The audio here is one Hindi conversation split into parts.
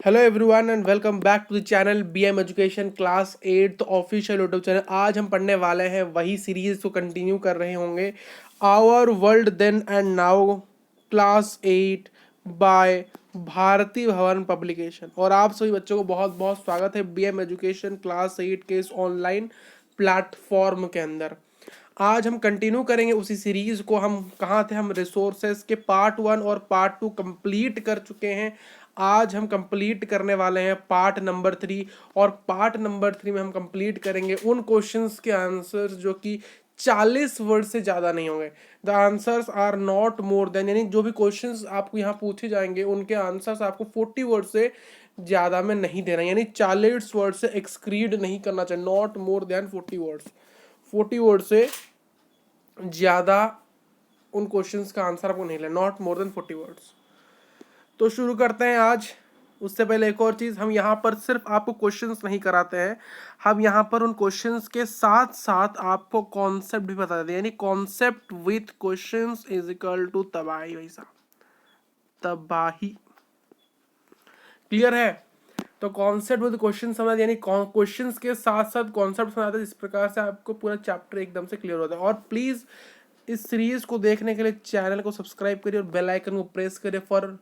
Hello everyone and welcome back to the channel BM education class 8 official YouTube channel. आज हम पढ़ने वाले हैं वही सीरीज को कंटिन्यू कर रहे होंगे, our world then and now class 8 by Bharati Bhawan publication. और आप सभी बच्चों को बहुत बहुत स्वागत है बीएम एजुकेशन क्लास 8 के इस ऑनलाइन प्लेटफॉर्म के अंदर। आज हम कंटिन्यू करेंगे उसी सीरीज को। हम कहाँ थे? हम रिसोर्सेज के पार्ट 1 और पार्ट 2 कंप्लीट कर चुके हैं। आज हम कंप्लीट करने वाले हैं पार्ट नंबर 3, और पार्ट नंबर 3 में हम कंप्लीट करेंगे उन क्वेश्चंस के आंसर्स जो कि 40 वर्ड से ज़्यादा नहीं होंगे। The answers are not more than, यानी जो भी क्वेश्चंस आपको यहाँ पूछे जाएंगे उनके आंसर्स आपको 40 वर्ड से ज़्यादा में नहीं देना, यानी 40 वर्ड से एक्सक्रीड नहीं करना चाहिए। Not more then 40 words, 40 word से ज़्यादा उन क्वेश्चंस का आंसर आपको नहीं लेना, नॉट मोर देन 40 वर्ड्स। तो शुरू करते हैं आज। उससे पहले एक और चीज़, हम यहाँ पर सिर्फ आपको क्वेश्चंस नहीं कराते हैं, हम यहाँ पर उन क्वेश्चंस के साथ साथ आपको कॉन्सेप्ट भी बता देते हैं, यानी concept with questions is equal to तबाही। भाई साहब, तबाही क्लियर है? तो कॉन्सेप्ट विद क्वेश्चन समझ, यानी क्वेश्चंस के साथ साथ कॉन्सेप्ट समझाते हैं। इस प्रकार से आपको पूरा चैप्टर एकदम से क्लियर होता है। और प्लीज इस सीरीज को देखने के लिए चैनल को सब्सक्राइब करिए और बेल आइकन को प्रेस करिए फॉर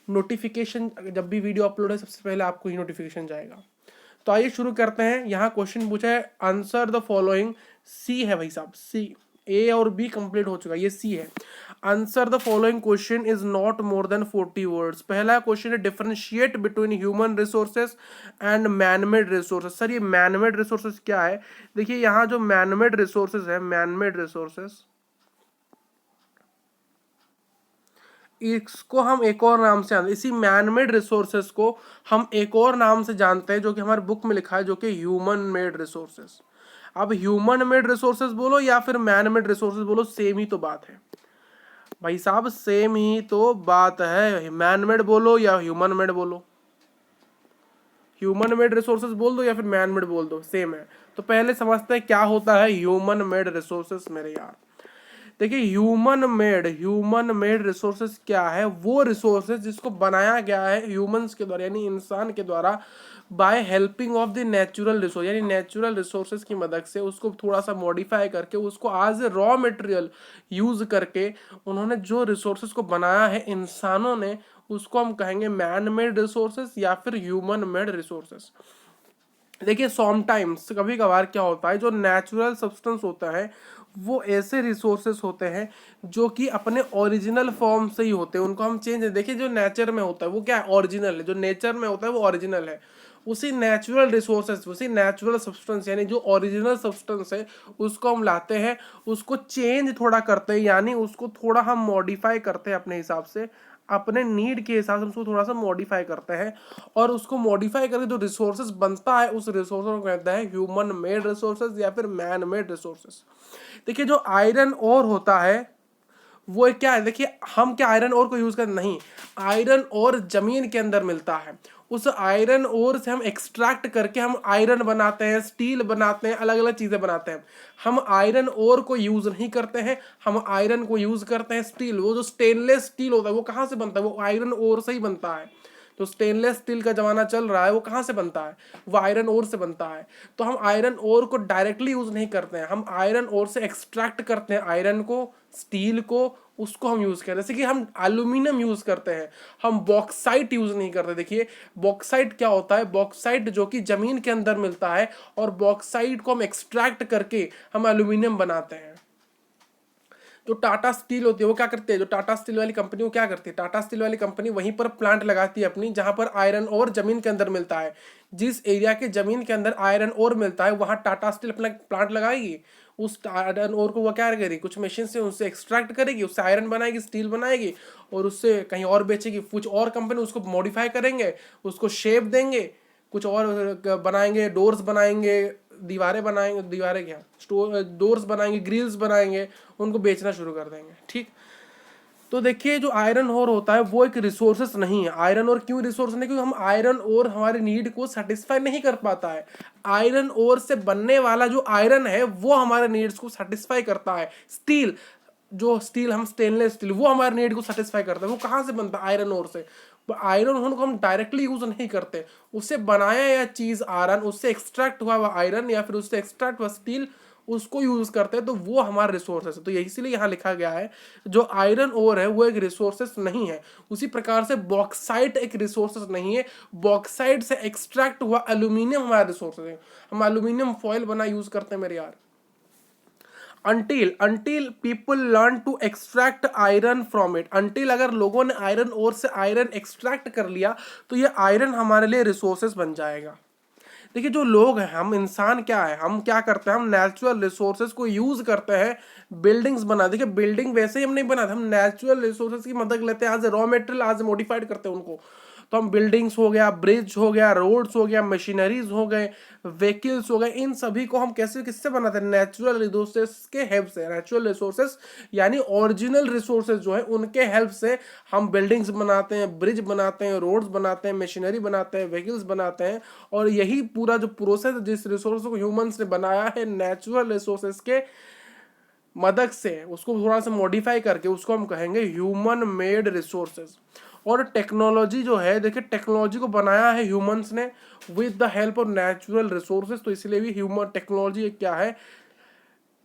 नोटिफिकेशन। जब भी वीडियो अपलोड है सबसे पहले आपको ही नोटिफिकेशन जाएगा। तो आइए शुरू करते हैं। यहाँ क्वेश्चन पूछा है, आंसर द फॉलोइंग। सी है भाई साहब, सी। ए और बी कंप्लीट हो चुका है, ये सी है। Answer the following question is not more then 40 words. पहला क्वेश्चन है, differentiate between human resources and manmade resources. Sir ये मैनमेड रिसोर्सेज क्या है? देखिए यहाँ जो मैनमेड रिसोर्सेज है, मैनमेड रिसोर्सेज, इसको हम एक और नाम से जानते हैं। इसी मैनमेड रिसोर्सेज को हम एक और नाम से जानते हैं जो कि हमारे बुक में लिखा है, जो कि ह्यूमन मेड रिसोर्सेज। अब ह्यूमन मेड रिसोर्सेज बोलो या फिर मैन मेड रिसोर्सेज बोलो, सेम ही तो बात है भाई साहब, सेम ही तो बात है। मैन मेड बोलो या ह्यूमन मेड बोलो, ह्यूमन मेड रिसोर्सेज बोल दो या फिर मैन मेड बोल दो, सेम है। तो पहले समझते हैं क्या होता है ह्यूमन मेड रिसोर्सेज मेरे यार। देखिए ह्यूमन मेड रिसोर्सेज क्या है? वो रिसोर्सेज जिसको बनाया गया है ह्यूमंस के द्वारा, यानी इंसान के द्वारा, by helping of the natural resource, यानी नेचुरल रिसोर्सेज की मदद से उसको थोड़ा सा मॉडिफाई करके उसको as a raw material use करके उन्होंने जो रिसोर्सेज को बनाया है इंसानों ने, उसको हम कहेंगे मैन मेड रिसोर्सेज या फिर ह्यूमन मेड रिसोर्सेज। देखिए समटाइम्स, कभी कभार क्या होता है, जो नेचुरल सब्सटेंस होता है वो ऐसे रिसोर्सेस होते हैं जो कि अपने ओरिजिनल फॉर्म से ही होते हैं, उनको हम चेंज। देखिए जो नेचर में होता है वो क्या है? ओरिजिनल है। जो नेचर में होता है वो ओरिजिनल है। उसी नेचुरल रिसोर्सेस, उसी नेचुरल सब्सटेंस, यानी जो ओरिजिनल सब्सटेंस है उसको हम लाते हैं, उसको चेंज थोड़ा करते हैं, यानी उसको थोड़ा हम मॉडिफाई करते हैं अपने हिसाब से, अपने नीड के हिसाब से उसको थोड़ा सा मॉडिफाई करते हैं। और उसको मॉडिफाई करके जो रिसोर्सेज बनता है उस रिसोर्स को कहता है ह्यूमन मेड रिसोर्सेज या फिर मैन मेड रिसोर्सेज। देखिए जो आयरन ओर होता है वो क्या है? देखिए हम क्या आयरन ओर को यूज करते नहीं, आयरन ओर जमीन के अंदर मिलता है। उस आयरन ओर से हम एक्सट्रैक्ट करके हम आयरन बनाते हैं, स्टील बनाते हैं, अलग अलग चीजें बनाते हैं। हम आयरन ओर को यूज नहीं करते हैं, हम आयरन को यूज करते हैं स्टील। वो जो स्टेनलेस स्टील होता है वो कहाँ से बनता है? वो आयरन ओर से ही बनता है। तो स्टेनलेस स्टील का जमाना चल रहा है, वो कहाँ से बनता है? वो आयरन ओर से बनता है। तो हम आयरन ओर को डायरेक्टली यूज नहीं करते हैं, हम आयरन ओर से एक्सट्रैक्ट करते हैं आयरन को, स्टील को, उसको हम यूज करते हैं। जैसे कि हम एल्यूमिनियम यूज करते हैं, हम बॉक्साइट यूज नहीं करते। देखिए बॉक्साइट क्या होता है? बॉक्साइट जो कि जमीन के अंदर मिलता है, और बॉक्साइट को हम एक्सट्रैक्ट करके हम एल्यूमिनियम बनाते हैं। जो टाटा स्टील होती है वो क्या करती है? जो टाटा स्टील वाली कंपनी वो क्या करती है? टाटा स्टील वाली कंपनी वहीं पर प्लांट लगाती है अपनी, जहां पर आयरन और जमीन के अंदर मिलता है। जिस एरिया के जमीन के अंदर आयरन और मिलता है वहां टाटा स्टील अपना प्लांट लगाएगी। उस आयरन और को वो क्या करेगी? कुछ मशीन से उससे एक्सट्रैक्ट करेगी, उससे आयरन बनाएगी, स्टील बनाएगी, और उससे कहीं और बेचेगी। कुछ और कंपनी उसको मॉडिफाई करेंगे, उसको शेप देंगे, कुछ और बनाएंगे, डोर्स बनाएंगे, दीवारें बनाएंगे, दीवारें क्या, स्टोर डोर्स बनाएंगे, ग्रिल्स बनाएंगे, उनको बेचना शुरू कर देंगे। ठीक। तो देखिए जो आयरन ओर होता है वो एक रिसोर्सेस नहीं है। आयरन ओर क्यों रिसोर्स नहीं? क्योंकि हम आयरन ओर हमारे नीड को सेटिस्फाई नहीं कर पाता है। आयरन ओर से बनने वाला जो आयरन है वो हमारे नीड्स को सेटिस्फाई करता है। स्टील, जो स्टील हम स्टेनलेस स्टील, वो हमारे नीड को सेटिस्फाई करता है। वो कहाँ से बनता है? आयरन ओर से। आयरन ओर को हम डायरेक्टली यूज नहीं करते, उससे बनाया या चीज आयरन, उससे एक्सट्रैक्ट हुआ हुआ आयरन या फिर उससे एक्सट्रैक्ट हुआ स्टील, उसको यूज करते हैं, तो वो हमारा रिसोर्सेस है। तो इसीलिए यहाँ लिखा गया है जो आयरन ओर है वो एक रिसोर्सेस नहीं है। उसी प्रकार से बॉक्साइट एक रिसोर्सेस नहीं है, बॉक्साइट से एक्सट्रैक्ट हुआ एल्यूमिनियम हमारा रिसोर्सेस है। हम एल्यूमिनियम फॉइल बना यूज करते हैं मेरे यार। until people learn to extract iron from it, until अगर लोगों ने आयरन ओर से आयरन एक्सट्रैक्ट कर लिया तो ये आयरन हमारे लिए रिसोर्सेस बन जाएगा। देखिए जो लोग हैं, हम इंसान क्या है, हम क्या करते हैं, हम नेचुरल रिसोर्सेज को यूज करते हैं बिल्डिंग्स बना। देखिए बिल्डिंग वैसे ही हम नहीं बनाते, हम नेचुरल रिसोर्सेज की मदद लेते हैं, आज रॉ मटेरियल आज मॉडिफाइड करते हैं उनको। तो हम बिल्डिंग्स हो गया, ब्रिज हो गया, रोड्स हो गया, मशीनरीज हो गए, व्हीकल्स हो गए, इन सभी को हम कैसे किससे बनाते हैं, नेचुरल रिसोर्सेज के हेल्प से। नेचुरल रिसोर्सेज यानी ओरिजिनल रिसोर्सेज जो है उनके हेल्प से हम बिल्डिंग्स बनाते हैं, ब्रिज बनाते हैं, रोड्स बनाते हैं, मशीनरी बनाते हैं, व्हीकल्स बनाते हैं। और यही पूरा जो प्रोसेस जिस रिसोर्स को ह्यूमंस ने बनाया है नेचुरल रिसोर्सेज के मदद से, उसको थोड़ा सा मॉडिफाई करके उसको हम कहेंगे ह्यूमन मेड रिसोर्सेज। और टेक्नोलॉजी जो है, देखिए टेक्नोलॉजी को बनाया है ह्यूमंस ने with the help of natural resources, तो इसलिए भी ह्यूमन टेक्नोलॉजी क्या है,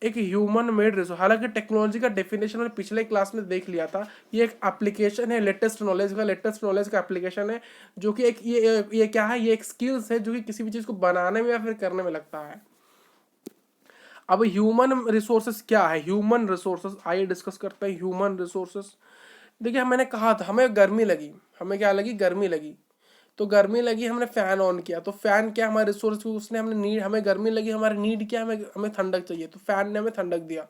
एक ह्यूमन मेड रिसोर्स। हालांकि टेक्नोलॉजी का डेफिनेशन मैंने पिछले क्लास में देख लिया था, ये एक एप्लीकेशन है लेटेस्ट नॉलेज का एप्लीकेशन है, जो कि एक ये क्या है, ये एक स्किल्स है जो कि किसी भी चीज को बनाने में या फिर करने में लगता है। अब ह्यूमन रिसोर्सेस क्या है, ह्यूमन रिसोर्सेस आइए डिस्कस करते हैं ह्यूमन रिसोर्सेस। देखिए मैंने कहा था हमें गर्मी लगी, हमें क्या लगी, गर्मी लगी। तो गर्मी लगी, हमने फैन ऑन किया, तो फैन क्या हमारे रिसोर्स, उसने हमने नीड, हमें गर्मी लगी, हमारी नीड क्या, हमें हमें ठंडक चाहिए, तो फैन ने हमें ठंडक दिया,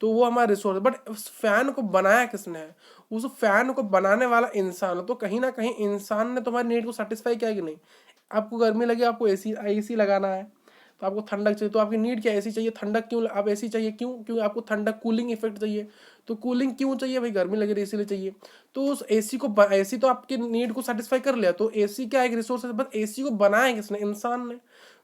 तो वो हमारा रिसोर्स। बट उस फैन को बनाया किसने है, उस फैन को बनाने वाला इंसान है। तो कहीं ना कहीं इंसान ने तुम्हारी नीड को सेटिस्फाई किया कि नहीं। आपको गर्मी लगी, आपको एसी एसी लगाना है, तो आपको ठंडक चाहिए, तो आपकी नीड क्या, एसी चाहिए। ठंडक क्यों, आप एसी चाहिए क्यों, क्यों आपको ठंडक कूलिंग इफेक्ट चाहिए। तो कूलिंग क्यों चाहिए भाई, गर्मी लग रही है इसीलिए चाहिए। तो उस एसी को, एसी तो आपके नीड को सेटिस्फाई कर लिया, तो एसी क्या एक रिसोर्स है, बस एसी को बनाया किसने, इंसान ने।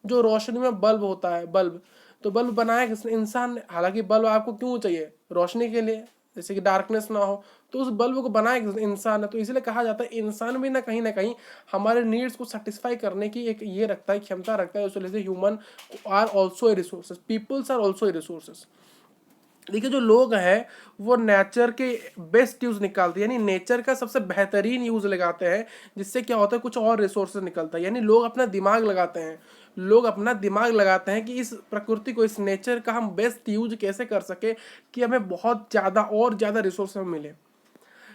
जो रोशनी में बल्ब होता है, बल्ब, तो बल्ब बनाया किसने, इंसान ने। हालांकि बल्ब आपको क्यों चाहिए, रोशनी के लिए, जैसे कि डार्कनेस ना हो, तो उस बल्ब को बनाया किसने, इंसान है। तो इसलिए कहा जाता है इंसान भी ना कहीं हमारे नीड्स को सेटिस्फाई करने की एक ये रखता है, क्षमता रखता है। उस वजह से human are also a resources, peoples are also a resources. देखिए जो लोग हैं वो नेचर के बेस्ट यूज निकालते हैं, यानी नेचर का सबसे बेहतरीन यूज लगाते हैं, जिससे क्या होता है कुछ और रिसोर्सेज निकलता है। यानी लोग अपना दिमाग लगाते हैं, लोग अपना दिमाग लगाते हैं कि इस प्रकृति को, इस नेचर का हम बेस्ट यूज कैसे कर सके कि हमें बहुत ज़्यादा और ज़्यादा रिसोर्सेज मिले।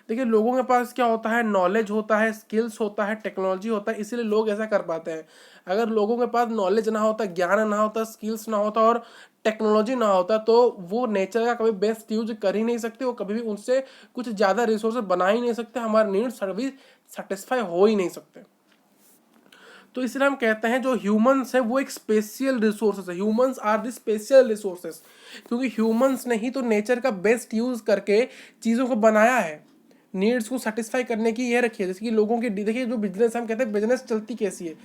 देखिए लोगों के पास क्या होता है, नॉलेज होता है, स्किल्स होता है, टेक्नोलॉजी होता है, इसीलिए लोग ऐसा कर पाते हैं। अगर लोगों के पास नॉलेज ना होता, ज्ञान ना होता, स्किल्स ना होता और टेक्नोलॉजी ना होता, तो वो नेचर का कभी बेस्ट यूज कर ही नहीं सकते, वो कभी भी उनसे कुछ ज़्यादा रिसोर्सेज बना ही नहीं सकते, हमारे नीड्स भी सेटिस्फाई हो ही नहीं सकते। तो इसलिए हम कहते हैं जो ह्यूमंस है वो एक स्पेशल रिसोर्सेस है, humans are the special resources, क्योंकि ह्यूमंस ने ही तो नेचर का बेस्ट यूज करके चीज़ों को बनाया है, नीड्स को सेटिस्फाई करने की ये रखी है। जैसे कि लोगों की, देखिए जो बिजनेस, हम कहते हैं बिजनेस चलती कैसी है,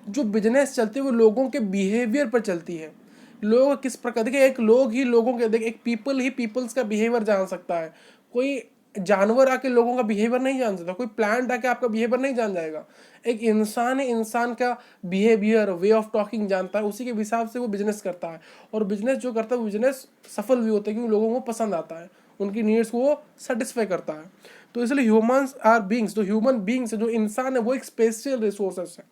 जो बिजनेस चलती है वो लोगों के बिहेवियर पर चलती है। लोग किस प्रकार, देखिए एक लोग ही लोगों के, देखिए एक पीपल ही पीपल्स का बिहेवियर जान सकता है। कोई जानवर आके लोगों का बिहेवियर नहीं जान सकता, कोई प्लांट आके आपका बिहेवियर नहीं जान जाएगा। एक इंसान है, इंसान का बिहेवियर, वे ऑफ टॉकिंग जानता है, उसी के हिसाब से वो बिजनेस करता है। और बिजनेस जो करता है वो बिजनेस सफल भी होता है, क्योंकि लोगों को पसंद आता है, उनकी नीड्स को वो सेटिस्फाई करता है। तो इसलिए ह्यूमंस आर बींग्स, जो ह्यूमन बींग्स है, जो इंसान है, वो एक स्पेशल रिसोर्सेस है।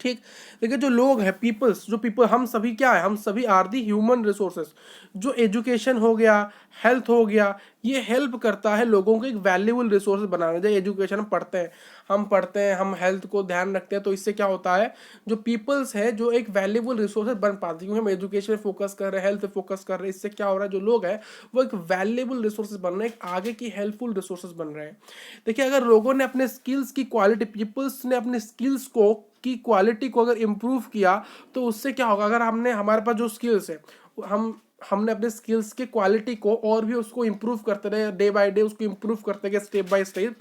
ठीक। देखिए जो लोग हैं, पीपल्स, जो पीपल, हम सभी क्या है, हम सभी आर दी ह्यूमन रिसोर्सेस। जो एजुकेशन हो गया, हेल्थ हो गया, ये हेल्प करता है लोगों को एक वैल्यूबल रिसोर्स बनाने। जब एजुकेशन हम पढ़ते हैं, हम हेल्थ को ध्यान रखते हैं, तो इससे क्या होता है, जो पीपल्स है जो एक वैल्यूबल रिसोर्स बन पाती है, क्योंकि हम एजुकेशन पे फोकस कर रहे हैं, हेल्थ पे फोकस कर रहे हैं। इससे क्या हो रहा है, जो लोग हैं वो एक वैल्यूबल रिसोर्सेज बन रहे हैं, एक आगे की हेल्पफुल रिसोर्सेज बन रहे हैं। देखिए अगर लोगों ने अपने स्किल्स की क्वालिटी, पीपल्स ने अपने स्किल्स को की क्वालिटी को अगर इम्प्रूव किया, तो उससे क्या होगा, अगर हमने, हमारे पास जो स्किल्स है, हमने अपने स्किल्स की क्वालिटी को और भी उसको इम्प्रूव करते रहे, डे बाय डे उसको इम्प्रूव करते गए, स्टेप बाय स्टेप,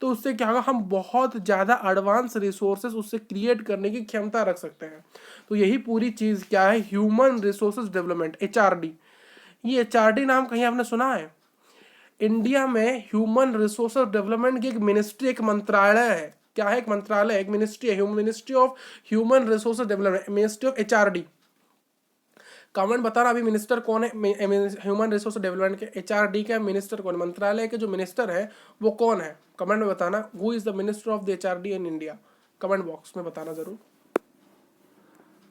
तो उससे क्या होगा, हम बहुत ज़्यादा एडवांस रिसोर्सेज उससे क्रिएट करने की क्षमता रख सकते हैं। तो यही पूरी चीज़ क्या है, ह्यूमन रिसोर्सेज डेवलपमेंट, HRD। ये HRD नाम कहीं आपने सुना है? इंडिया में ह्यूमन रिसोर्स डेवलपमेंट की एक मिनिस्ट्री, एक मंत्रालय है। क्या है? एक मंत्रालय, एक मिनिस्ट्री है, ministry of human resource development, ministry of HRD। Comment बताना अभी मिनिस्टर कौन है ह्यूमन रिसोर्स डेवलपमेंट के, HRD का मिनिस्टर कौन है, मंत्रालय के जो मिनिस्टर है वो कौन है? कमेंट में बताना, who is the minister of the HRD in India, comment box में बताना जरूर।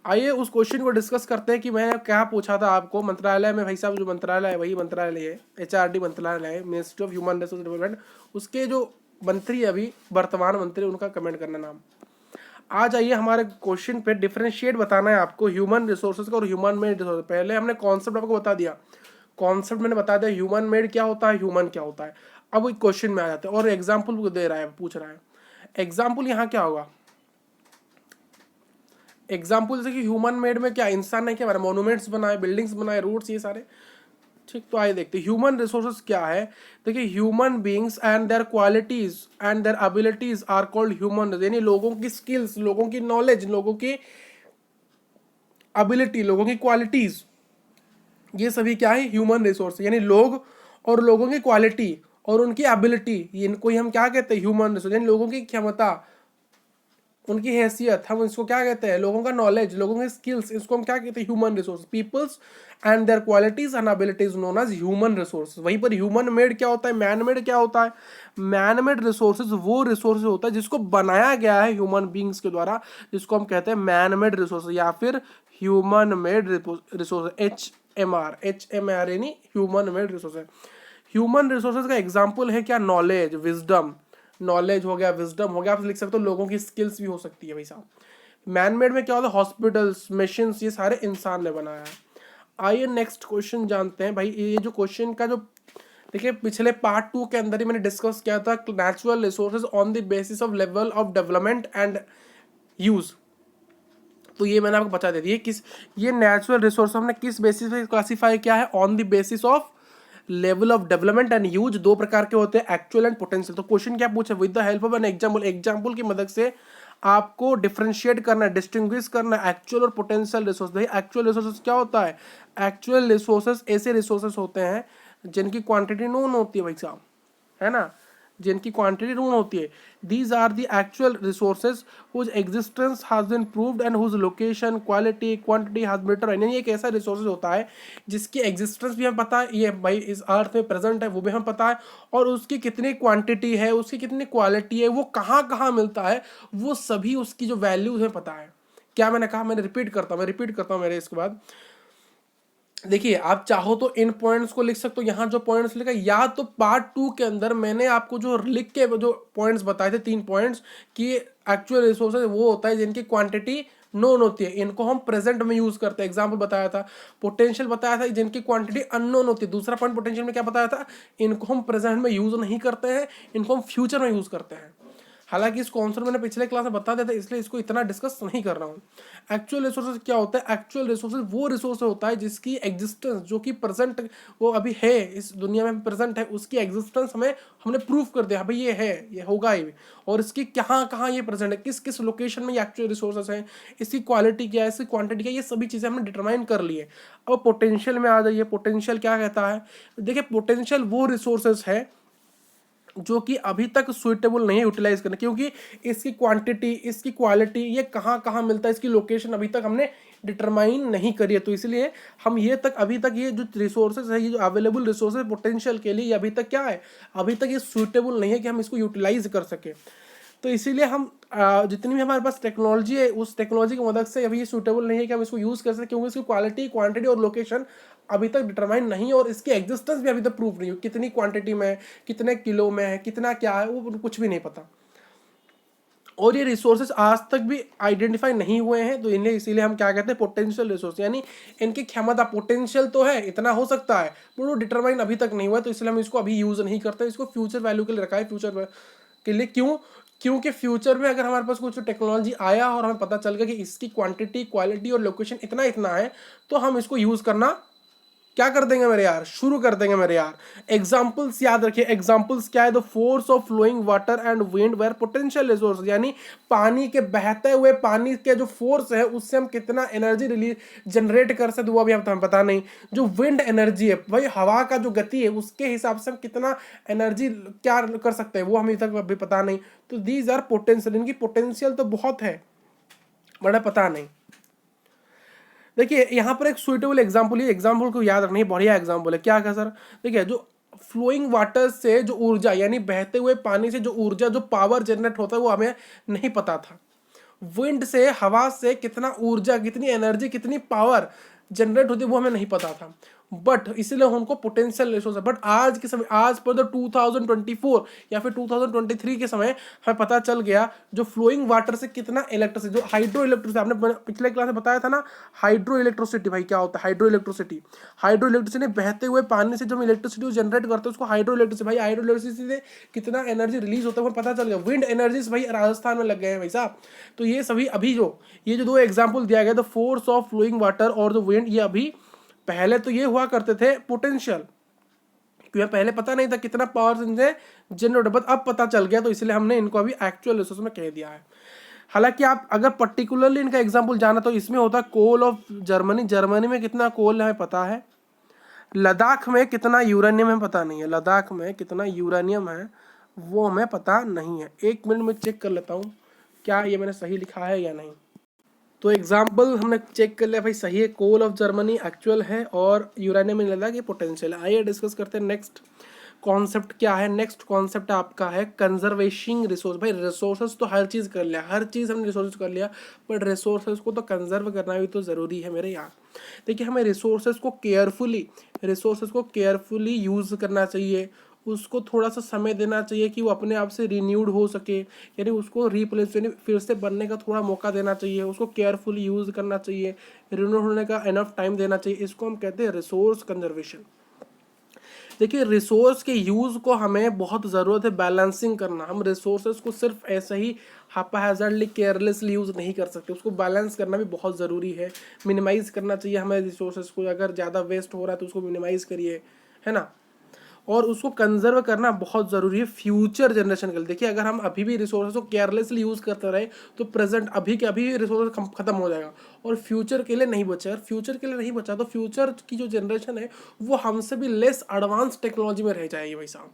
आइए उस क्वेश्चन को डिस्कस करते हैं कि मैंने क्या पूछा था आपको। मंत्रालय में भाई साहब जो मंत्रालय है वही मंत्रालय है, HRD मंत्रालय है, ministry of human resource development. उसके जो मंत्री अभी वर्तमान मंत्री, उनका कमेंट करना नाम। आ जाइए हमारे क्वेश्चन पे, डिफरेंशिएट बताना है आपको ह्यूमन रिसोर्सेज का और ह्यूमन मेड रिसोर्स। पहले हमने कॉन्सेप्ट आपको बता दिया, कॉन्सेप्ट मैंने बता दिया ह्यूमन मेड क्या होता है, ह्यूमन क्या होता है। अब क्वेश्चन में आ जाते हैं और एग्जाम्पल दे रहा है, पूछ रहा है। एग्जाम्पल यहाँ क्या होगा? एग्जाम्पल जैसे कि ह्यूमन मेड में क्या इंसान ने क्या बनाया, मोन्यूमेंट्स बनाए, बिल्डिंग्स बनाए, रोड्स, ये सारे। ठीक, तो आइए देखते हैं ह्यूमन रिसोर्सेज क्या है। देखिए human beings and their qualities and their abilities are called human, यानी लोगों की स्किल्स, लोगों की नॉलेज, लोगों की एबिलिटी, लोगों की क्वालिटीज, ये सभी क्या है? Human resource. यानी लोग और लोगों की क्वालिटी और उनकी एबिलिटी, इनको ही हम क्या कहते हैं? Human resource. यानी लोगों की क्षमता, उनकी हैसियत, हम इसको क्या कहते हैं? लोगों का नॉलेज, लोगों की स्किल्स, इसको हम क्या कहते हैं? Human resource. Peoples and their qualities and abilities known as human resource. वहीं पर ह्यूमन मेड क्या होता है, मैन मेड क्या होता है? मैन मेड रिसोर्सेज वो रिसोर्सेज होता है जिसको बनाया गया है ह्यूमन बींग्स के द्वारा, जिसको हम कहते हैं मैन मेड रिसोर्स या फिर ह्यूमन मेड रिसोर्स, HMR यानी human made resource. Human resources का एग्जाम्पल है क्या? नॉलेज, विजडम, नॉलेज हो गया, विजडम हो गया, आप लिख सकते हो लोगों की स्किल्स भी हो सकती है भाई साहब। मैन मेड में क्या होता है? हॉस्पिटल्स, मशीन, ये सारे इंसान ने बनाया है। आइए नेक्स्ट क्वेश्चन जानते हैं भाई। ये जो क्वेश्चन का जो देखिए पिछले पार्ट 2 के अंदर ही मैंने डिस्कस किया था, natural resources on the basis of level of development and use. तो ये मैंने आपको बता दिया किस, ये नेचुरल रिसोर्स हमने किस बेसिस पे क्लासीफाई किया है? On the basis of level of development and use. दो प्रकार के होते हैं, एक्चुअल एंड पोटेंशियल। तो क्वेश्चन क्या पूछे? With the help of an example, example की मदद से आपको डिफरेंशिएट करना है, डिस्टिंग्विश करना है एक्चुअल और पोटेंशियल रिसोर्स। भाई एक्चुअल रिसोर्सेज क्या होता है? एक्चुअल रिसोर्सेज ऐसे रिसोर्सेज होते हैं जिनकी क्वांटिटी नोन होती है भाई साहब, है ना, जिनकी क्वांटिटी नोन होती है। These are the actual resources whose existence has been proved and whose location, quality, quantity has been determined. यानी एक ऐसा रिसोर्सेज होता है जिसकी एग्जिस्टेंस भी हमें पता है, ये भाई इस अर्थ में प्रेजेंट है, वो भी हमें पता है, और उसकी कितनी क्वांटिटी है, उसकी कितनी क्वालिटी है, वो कहाँ कहाँ मिलता है, वो सभी उसकी जो वैल्यूज है पता है। क्या मैंने कहा? मैंने रिपीट करता हूँ मेरे इसके बाद। देखिए आप चाहो तो इन पॉइंट्स को लिख सकते हो, यहाँ जो पॉइंट्स लिखा, या तो पार्ट 2 के अंदर मैंने आपको जो लिख के जो पॉइंट्स बताए थे, 3 पॉइंट्स, कि एक्चुअल रिसोर्सेज वो होता है जिनकी क्वांटिटी नोन होती है, इनको हम प्रेजेंट में यूज करते हैं। एग्जांपल बताया था। पोटेंशियल बताया था जिनकी क्वांटिटी अननोन होती है। दूसरा पॉइंट पोटेंशियल में क्या बताया था? इनको हम प्रेजेंट में यूज नहीं करते हैं, इनको हम फ्यूचर में यूज करते हैं। हालांकि इस कॉन्सेप्ट मैंने पिछले क्लास में बता दिया था, इसलिए इसको इतना डिस्कस नहीं कर रहा हूँ। एक्चुअल रिसोर्सेज क्या होता है? एक्चुअल रिसोर्सेज वो रिसोर्स होता है जिसकी एग्जिस्टेंस, जो कि प्रेजेंट वो अभी है, इस दुनिया में प्रेजेंट है, उसकी एग्जिस्टेंस हमने प्रूव कर दिया भाई ये है, ये होगा ही, और इसकी कहाँ कहाँ ये प्रेजेंट है, किस किस लोकेशन में ये एक्चुअल रिसोर्सेज है, इसकी क्वालिटी क्या है, इसकी क्वांटिटी क्या है, ये सभी चीज़ें हमने डिटरमाइन कर ली है। अब पोटेंशियल में आ जाइए। पोटेंशियल क्या कहता है? देखिए पोटेंशियल वो रिसोर्सेज है जो कि अभी तक सुइटेबल नहीं है यूटिलाइज करना, क्योंकि इसकी क्वांटिटी, इसकी क्वालिटी, ये कहाँ कहाँ मिलता है, इसकी लोकेशन अभी तक हमने डिटरमाइन नहीं करी है। तो इसलिए हम ये तक, अभी तक ये जो रिसोर्सेज है, ये जो अवेलेबल रिसोर्सेज पोटेंशियल के लिए, ये अभी तक क्या है? अभी तक ये सुइटेबल नहीं है कि हम इसको यूटिलाइज कर सके। तो इसीलिए हम जितनी भी हमारे पास टेक्नोलॉजी है, उस टेक्नोलॉजी की मदद से अभी ये सूटेबल नहीं है कि हम इसको यूज़ कर सकें, क्योंकि इसकी क्वालिटी, क्वांटिटी और लोकेशन अभी तक डिटरमाइन नहीं है, और इसकी एग्जिस्टेंस भी अभी तक प्रूफ नहीं है। कितनी क्वांटिटी में है, कितने किलो में है, कितना क्या है, वो कुछ भी नहीं पता। और ये रिसोर्सेज आज तक भी आइडेंटिफाई नहीं हुए हैं, तो इन्हें इसीलिए हम क्या कहते हैं? Potential resource. यानी इनकी क्षमता, पोटेंशियल तो है, इतना हो सकता है, पर वो डिटरमाइन अभी तक नहीं हुआ, तो इसलिए हम इसको अभी यूज़ नहीं करते, इसको फ्यूचर वैल्यू के लिए रखा है, फ्यूचर के लिए। क्यों? क्योंकि फ्यूचर में अगर हमारे पास कुछ टेक्नोलॉजी आया और हमें पता चल गया कि इसकी क्वांटिटी, क्वालिटी और लोकेशन इतना इतना है, तो हम इसको यूज़ करना क्या कर देंगे मेरे यार, शुरू कर देंगे मेरे यार। एग्जाम्पल्स याद रखिए, एग्जाम्पल्स क्या है, the force of flowing water and wind were potential resource, यानी पानी के बहते हुए पानी के जो फोर्स है उससे हम कितना एनर्जी रिलीज जनरेट कर सकते वो अभी हमें पता नहीं। जो विंड एनर्जी है भाई, हवा का जो गति है उसके हिसाब से हम कितना एनर्जी क्या कर सकते हैं वो हमें तक अभी पता नहीं। तो दीज आर पोटेंशियल, इनकी पोटेंशियल तो बहुत है बड़ा पता नहीं। देखिए यहाँ पर एक सुइटेबल एग्जाम्पल, ये एग्जाम्पल को याद रखना, बढ़िया एग्जाम्पल है। क्या सर, देखिए जो फ्लोइंग वाटर से जो ऊर्जा यानी बहते हुए पानी से जो ऊर्जा जो पावर जनरेट होता है वो हमें नहीं पता था। विंड से, हवा से कितना ऊर्जा, कितनी एनर्जी, कितनी पावर जनरेट होती है वो हमें नहीं पता था, बट इसलिए उनको पोटेंशियल रिसोर्स है। बट आज के समय, आज पर 2024 या फिर 2023 के समय हमें पता चल गया जो फ्लोइंग वाटर से कितना इलेक्ट्रिसिटी, जो हाइड्रो इलेक्ट्रिसिटी, आपने पिछले क्लास में बताया था ना हाइड्रो इलेक्ट्रिसिटी, भाई क्या होता है हाइड्रो इलेक्ट्रिसिटी। हाइड्रो इलेक्ट्रिसिटी बहते हुए पानी से जो हम इलेक्ट्रिसिटी जनरेट करते हैं उसको हाइड्रो इलेक्ट्रिसिटी, भाई हाइड्रो इलेक्ट्रिसिटी से कितना एनर्जी रिलीज होता है वो पता चल गया। विंड एनर्जी भाई राजस्थान में लग गए हैं भाई साहब। तो ये सभी अभी जो दो एग्जाम्पल दिया गया, the force of flowing water और द विंड, ये अभी, पहले तो ये हुआ करते थे पोटेंशियल, क्योंकि पहले पता नहीं था कितना पावर इनसे जनरेट, बट अब पता चल गया तो इसलिए हमने इनको अभी एक्चुअल रिसोर्स में कह दिया है। हालांकि आप अगर पर्टिकुलरली इनका एग्जांपल जाना तो इसमें होता है कोल ऑफ जर्मनी, जर्मनी में कितना कोल हमें पता है, लद्दाख में कितना यूरेनियम हमें पता नहीं है, लद्दाख में कितना यूरेनियम है वो हमें पता नहीं है। एक मिनट में चेक कर लेता हूँ क्या ये मैंने सही लिखा है या नहीं। तो एग्जाम्पल हमने चेक कर लिया भाई, सही है, कोल ऑफ जर्मनी एक्चुअल है और यूरेनियम में लगा कि पोटेंशियल है। आइए डिस्कस करते हैं नेक्स्ट कॉन्सेप्ट क्या है। नेक्स्ट कॉन्सेप्ट आपका है कंजर्वेशन रिसोर्स। भाई रिसोर्सेज तो हर चीज़ कर लिया, हर चीज़ हमने रिसोर्सेज कर लिया, बट रिसोर्सेज को तो कंजर्व करना भी तो ज़रूरी है मेरे यार। देखिए हमें रिसोर्सेज को केयरफुली यूज़ करना चाहिए, उसको थोड़ा सा समय देना चाहिए कि वो अपने आप से रिन्यूड हो सके, यानी उसको रिप्लेस यानी फिर से बनने का थोड़ा मौका देना चाहिए, उसको केयरफुली यूज़ करना चाहिए, रिन्यूड होने का इनफ टाइम देना चाहिए। इसको हम कहते हैं रिसोर्स कंजर्वेशन। देखिए रिसोर्स के यूज़ को हमें बहुत ज़रूरत है बैलेंसिंग करना। हम रिसोर्सेज को सिर्फ ऐसे ही हापाहैज़र्डली केयरलेसली यूज़ नहीं कर सकते, उसको बैलेंस करना भी बहुत ज़रूरी है। मिनिमाइज़ करना चाहिए हमें रिसोर्सेज को, अगर ज़्यादा वेस्ट हो रहा है तो उसको मिनिमाइज़ करिए, है ना। और उसको कंजर्व करना बहुत ज़रूरी है फ्यूचर जनरेशन के लिए। देखिए अगर हम अभी भी रिसोर्सेज को केयरलेसली यूज़ करते रहे तो प्रेजेंट अभी के अभी रिसोर्स खत्म हो जाएगा और फ्यूचर के लिए नहीं बचा। अगर फ्यूचर के लिए नहीं बचा तो फ्यूचर की जो जनरेशन है वो हमसे भी लेस एडवांस टेक्नोलॉजी में रह जाएगी भाई साहब,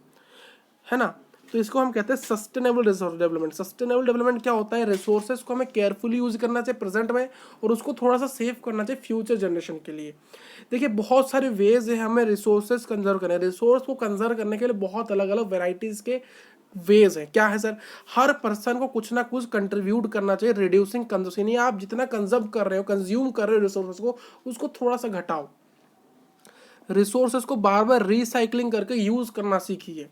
है ना। तो इसको हम कहते हैं sustainable resource development. Sustainable development क्या होता है, रिसोर्सेज को हमें केयरफुली यूज करना चाहिए प्रेजेंट में और उसको थोड़ा सा सेव करना चाहिए फ्यूचर जनरेशन के लिए। देखिए बहुत सारे वेज है हमें रिसोर्सेज कंजर्व करने, रिसोर्स को कंजर्व करने के लिए बहुत अलग अलग वेराइटीज के वेज है। क्या है सर, हर पर्सन को कुछ ना कुछ कंट्रीब्यूट करना चाहिए रिड्यूसिंग कंजम्पशन, यानी आप जितना कंजर्व कर रहे हो, कंज्यूम कर रहे हो रिसोर्सेज को, उसको थोड़ा सा घटाओ। रिसोर्सेज को बार बार रिसाइकलिंग करके यूज करना सीखिए,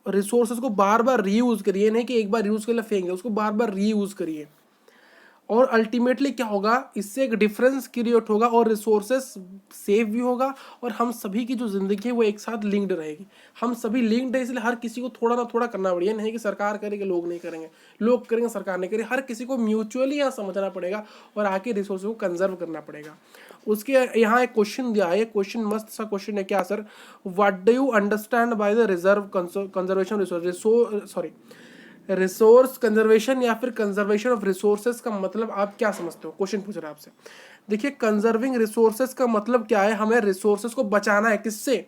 रिसोर्सेज को बार बार रीयूज करिए, नहीं कि एक बार यूज के लिए फेंक दे, उसको बार बार रीयूज करिए। और अल्टीमेटली क्या होगा, इससे एक डिफरेंस क्रिएट होगा और रिसोर्सेस सेव भी होगा और हम सभी की जो जिंदगी है वो एक साथ लिंक्ड रहेगी। हम सभी लिंक्ड है इसलिए हर किसी को थोड़ा ना थोड़ा करना पड़ेगा, नहीं कि सरकार करेगी लोग नहीं करेंगे, लोग करेंगे सरकार नहीं करेगी, हर किसी को म्यूचुअली यहाँ समझना पड़ेगा और आके रिसोर्स को कंजर्व करना पड़ेगा। उसके यहाँ एक क्वेश्चन दिया है, क्वेश्चन मस्त सा क्वेश्चन है। क्या sir, what do you understand by the conservation resource conservation या फिर कंजर्वेशन ऑफ रिसोर्सेज का मतलब आप क्या समझते हो, क्वेश्चन पूछ रहा है आपसे। देखिए कंजर्विंग रिसोर्सेज का मतलब क्या है, हमें रिसोर्सेज को बचाना है, किससे,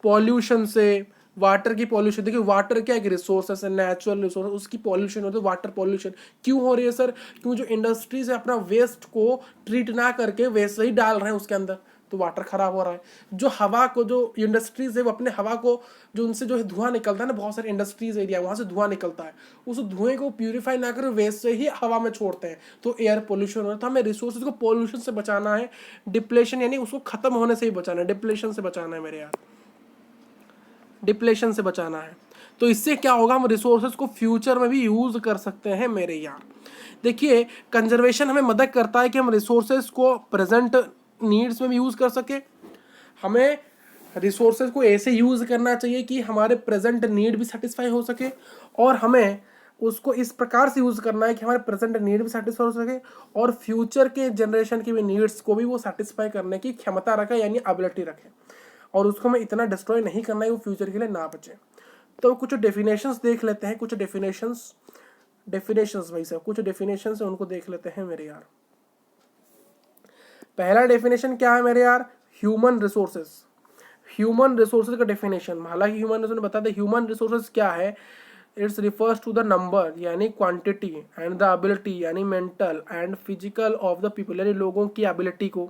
पॉल्यूशन से, वाटर की पॉल्यूशन। देखिए वाटर क्या एक रिसोर्सेस है, नेचुरल रिसोर्स, उसकी पॉल्यूशन होती है, वाटर पॉल्यूशन क्यों हो रही है सर, क्यों जो इंडस्ट्रीज है अपना वेस्ट को ट्रीट ना करके वैसे ही डाल रहे हैं उसके अंदर, तो वाटर खराब हो रहा है। जो हवा को, जो इंडस्ट्रीज है वो अपने हवा को, जो उनसे जो है धुआं निकलता है ना, बहुत सारे इंडस्ट्रीज एरिया वहाँ से धुआं निकलता है, उस धुएं को प्यूरिफाई ना कर वैसे ही हवा में छोड़ते हैं, तो एयर पोल्यूशन हो रहा है। तो हमें रिसोर्सेज को पोल्यूशन से बचाना है, डिप्लेशन यानी उसको खत्म होने से ही बचाना है, डिप्लेशन से बचाना है मेरे यार, डिप्लेशन से बचाना है। तो इससे क्या होगा, हम रिसोर्सेज को फ्यूचर में भी यूज कर सकते हैं मेरे यार। देखिए कंजर्वेशन हमें मदद करता है कि हम रिसोर्सेज को प्रेजेंट नीड्स में भी यूज कर सके। हमें रिसोर्सेज को ऐसे यूज करना चाहिए कि हमारे प्रेजेंट नीड भी सेटिस्फाई हो सके और हमें उसको इस प्रकार से यूज करना है कि हमारे प्रेजेंट नीड भी सेटिस्फाई हो सके और फ्यूचर के जनरेशन की भी नीड्स को भी वो सेटिस्फाई करने की क्षमता रखे, यानी एबिलिटी रखे, और उसको हमें इतना डिस्ट्रॉय नहीं करना है वो फ्यूचर के लिए ना बचे। तो कुछ डेफिनेशंस देख लेते हैं, कुछ डेफिनेशंस भाई साहब, कुछ डेफिनेशंस है उनको देख लेते हैं मेरे यार। पहला डेफिनेशन क्या है मेरे यार, ह्यूमन रिसोर्सेस। ह्यूमन रिसोर्सेज का डेफिनेशन, हालांकि ह्यूमन रिसोर्स बता दें ह्यूमन रिसोर्सेज क्या है। It's refers to the number यानी क्वांटिटी एंड द एबिलिटी यानी mental and physical of the people, यानी लोगों की एबिलिटी को,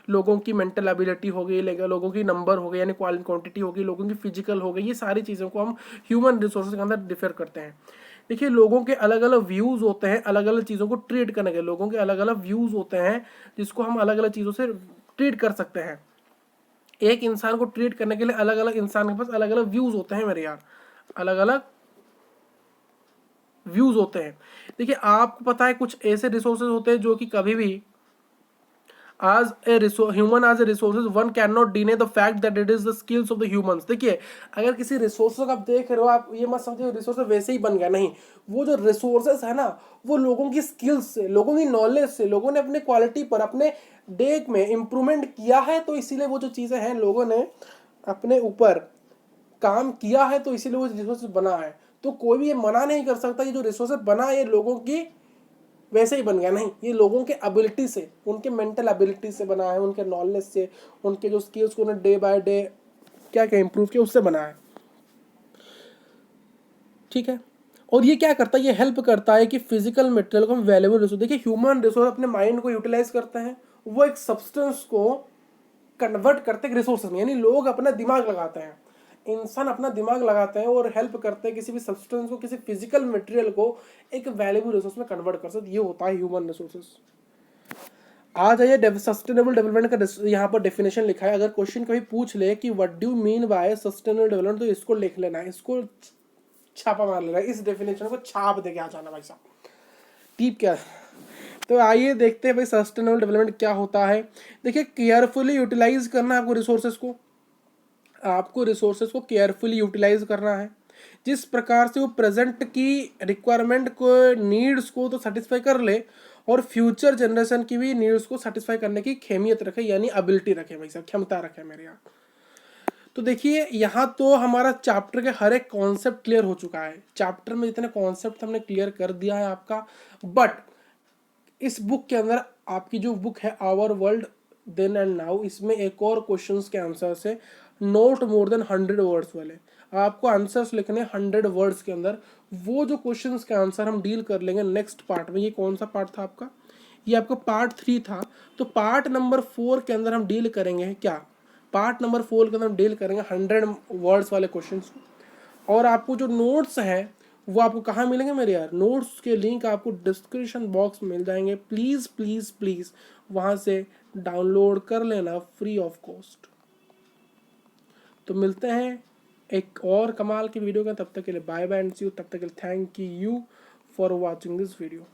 लोगों की मेंटल एबिलिटी हो गई, लोगों की नंबर हो गई यानी क्वांटिटी हो गई, लोगों की फिजिकल हो गई, ये सारी चीज़ों को हम ह्यूमन रिसोर्सेज के अंदर डिफर करते हैं। देखिए लोगों के अलग अलग व्यूज़ होते हैं अलग अलग चीज़ों को ट्रीट करने के, लोगों के अलग अलग व्यूज़ होते हैं जिसको हम अलग अलग चीज़ों से ट्रीट कर सकते हैं। एक इंसान को ट्रीट करने के लिए अलग अलग इंसान के पास अलग अलग व्यूज़ होते हैं मेरे यार, अलग अलग व्यूज़ होते हैं। देखिए आपको पता है कुछ ऐसे रिसोर्सेज होते हैं जो कि कभी भी as a human as a resources one cannot deny the fact that it is the skills of the humans। देखिए अगर किसी रिसोर्स को आप देख रहे हो, आप ये मत समझिए रिसोर्स वैसे ही बन गया, नहीं, वो जो रिसोर्सेस है ना वो लोगों की स्किल्स से, लोगों की नॉलेज से, लोगों ने अपने क्वालिटी पर अपने डे में इम्प्रूवमेंट किया है, तो इसीलिए वो जो चीज़ें हैं लोगों ने अपने ऊपर काम किया है, तो इसीलिए वो रिसोर्सेज बना है। तो कोई भी ये मना नहीं कर सकता ये जो रिसोर्सेज बना है ये लोगों की वैसे ही बन गया, नहीं, ये लोगों के एबिलिटी से, उनके मेंटल एबिलिटी से बना है, उनके नॉलेज से, उनके जो स्किल्स को उन्हें डे बाय डे क्या क्या इंप्रूव किया उससे बना है। ठीक है, और ये क्या करता है, ये हेल्प करता है कि फिजिकल मटेरियल को हम वैल्यूएबल रिसोर्स, देखिए ह्यूमन रिसोर्स अपने माइंड को यूटिलाइज करते हैं, वो एक सब्सटेंस को कन्वर्ट करते हैं रिसोर्सेज में, यानी लोग अपना दिमाग लगाते हैं, इंसान अपना दिमाग लगाते हैं और हेल्प करते हैं किसी भी सब्सटेंस को, किसी फिजिकल मटेरियल को एक वैल्यूएबल रिसोर्स में कन्वर्ट कर सकते, ये होता है ह्यूमन रिसोर्सेज। आ जाइए सस्टेनेबल डेवलपमेंट का यहाँ पर डेफिनेशन लिखा है, अगर क्वेश्चन कभी पूछ ले कि what do mean by sustainable development, तो इसको लिख लेना है, इसको छापा मार लेना है, इस डेफिनेशन को छाप दे के आ जाना भाई साहब। ठीक क्या, तो आइए देखते हैं भाई सस्टेनेबल डेवलपमेंट क्या होता है। देखिए केयरफुली यूटिलाइज करना है आपको रिसोर्सेज को, आपको रिसोर्सेज को केयरफुली यूटिलाइज करना है, जिस प्रकार से वो प्रेजेंट की रिक्वायरमेंट को, नीड्स को तो सेटिस्फाई कर ले और फ्यूचर जनरेशन की भी नीड्स को सेटिस्फाई करने की खेमियत रखे, यानी एबिलिटी रखे भाई साहब, क्षमता रखे मेरे यहाँ। तो देखिए यहाँ तो हमारा चैप्टर के हर एक कॉन्सेप्ट क्लियर हो चुका है, चैप्टर में जितने कॉन्सेप्ट हमने क्लियर कर दिया है आपका। बट इस बुक के अंदर आपकी जो बुक है our world then and now, इसमें एक और क्वेश्चंस के आंसर्स है नोट मोर देन 100 वर्ड्स वाले, आपको आंसर्स लिखने 100 वर्ड्स के अंदर। वो जो क्वेश्चंस के आंसर हम डील कर लेंगे नेक्स्ट पार्ट में। ये कौन सा पार्ट था आपका, ये आपका पार्ट 3 था, तो पार्ट नंबर 4 के अंदर हम डील करेंगे क्या, पार्ट नंबर 4 के अंदर हम डील करेंगे 100 वर्ड्स वाले क्वेश्चन। और आपको जो नोट्स हैं वो आपको कहाँ मिलेंगे मेरे यार, नोट्स के लिंक आपको डिस्क्रिप्शन बॉक्स में मिल जाएंगे, प्लीज़ प्लीज़ प्लीज़ वहाँ से डाउनलोड कर लेना फ्री ऑफ कॉस्ट। तो मिलते हैं एक और कमाल की वीडियो का, तब तक के लिए bye bye and see you, तब तक के लिए thank you for watching this video.